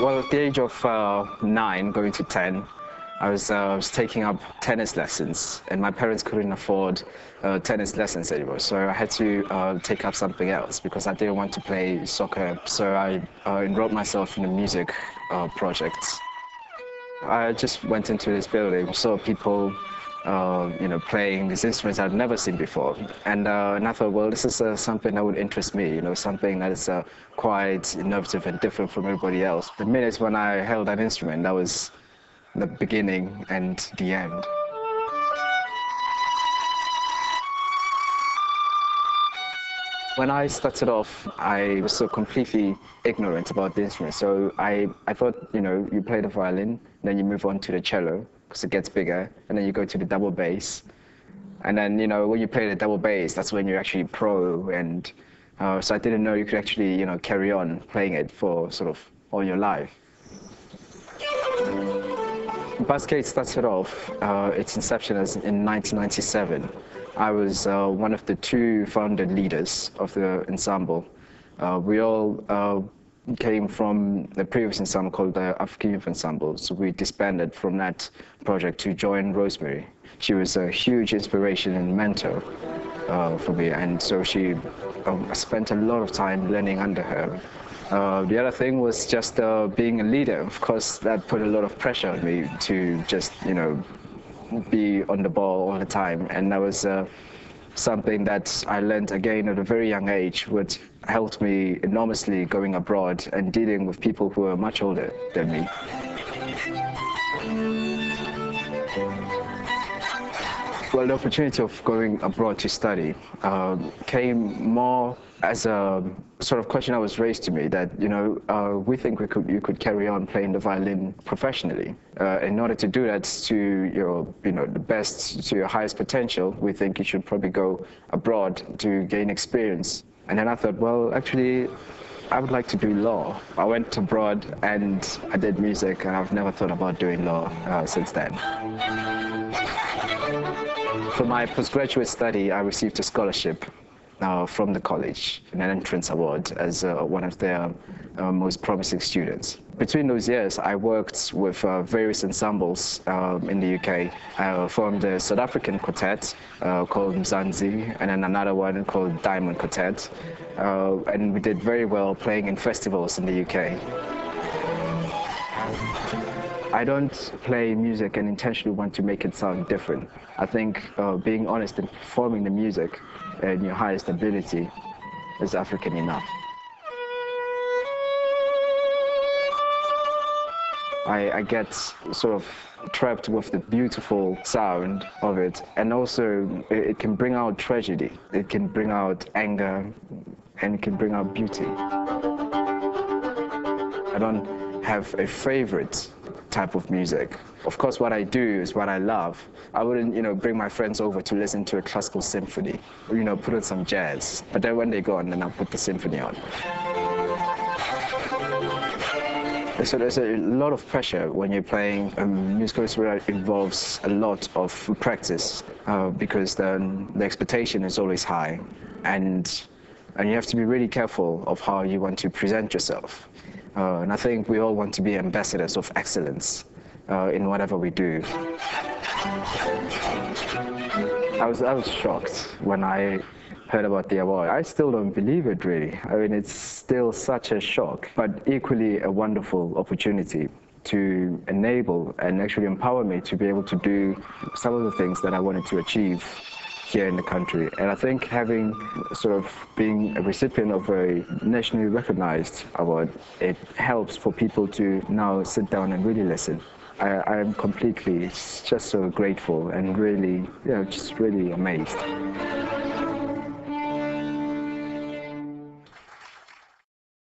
Well, at the age of 9, going to 10, I was taking up tennis lessons, and my parents couldn't afford tennis lessons anymore. So I had to take up something else because I didn't want to play soccer. So I enrolled myself in a music project. I just went into this building, saw people, playing these instruments I'd never seen before, and I thought, well, this is something that would interest me. Something that is quite innovative and different from everybody else. The minute when I held that instrument, that was the beginning and the end. When I started off, I was so completely ignorant about the instrument. So I thought, you play the violin, then you move on to the cello, because it gets bigger, and then you go to the double bass. And then, when you play the double bass, that's when you're actually pro. And so I didn't know you could actually, carry on playing it for sort of all your life. Basket started off its inception as in 1997. I was one of the 2 founded leaders of the ensemble. We all came from the previous ensemble called the African Youth Ensemble, so we disbanded from that project to join Rosemary. She was a huge inspiration and mentor for me, and so I spent a lot of time learning under her. The other thing was just being a leader. Of course, that put a lot of pressure on me to just, be on the ball all the time. And that was something that I learned again at a very young age, which helped me enormously going abroad and dealing with people who are much older than me. Well, the opportunity of going abroad to study came more as a sort of question that was raised to me that, we think you could carry on playing the violin professionally. In order to do that to your, the best, to your highest potential, we think you should probably go abroad to gain experience. And then I thought, well, actually, I would like to do law. I went abroad and I did music, and I've never thought about doing law since then. For my postgraduate study, I received a scholarship from the college, an entrance award as one of their most promising students. Between those years, I worked with various ensembles in the UK. I formed a South African quartet called Mzansi, and then another one called Diamond Quartet. And we did very well playing in festivals in the UK. I don't play music and intentionally want to make it sound different. I think being honest and performing the music in your highest ability is African enough. I get sort of trapped with the beautiful sound of it, and also it can bring out tragedy, it can bring out anger, and it can bring out beauty. I don't have a favorite type of music. Of course, what I do is what I love. I wouldn't, bring my friends over to listen to a classical symphony, or, put on some jazz. But then when they go on, then I'll put the symphony on. So there's a lot of pressure when you're playing a musical instrument that involves a lot of practice because the expectation is always high, and you have to be really careful of how you want to present yourself. And I think we all want to be ambassadors of excellence in whatever we do. I was shocked when I heard about the award. I still don't believe it, really. I mean, it's still such a shock, but equally a wonderful opportunity to enable and actually empower me to be able to do some of the things that I wanted to achieve here in the country. And I think having being a recipient of a nationally recognized award, it helps for people to now sit down and really listen. I am completely just so grateful and really, just really amazed.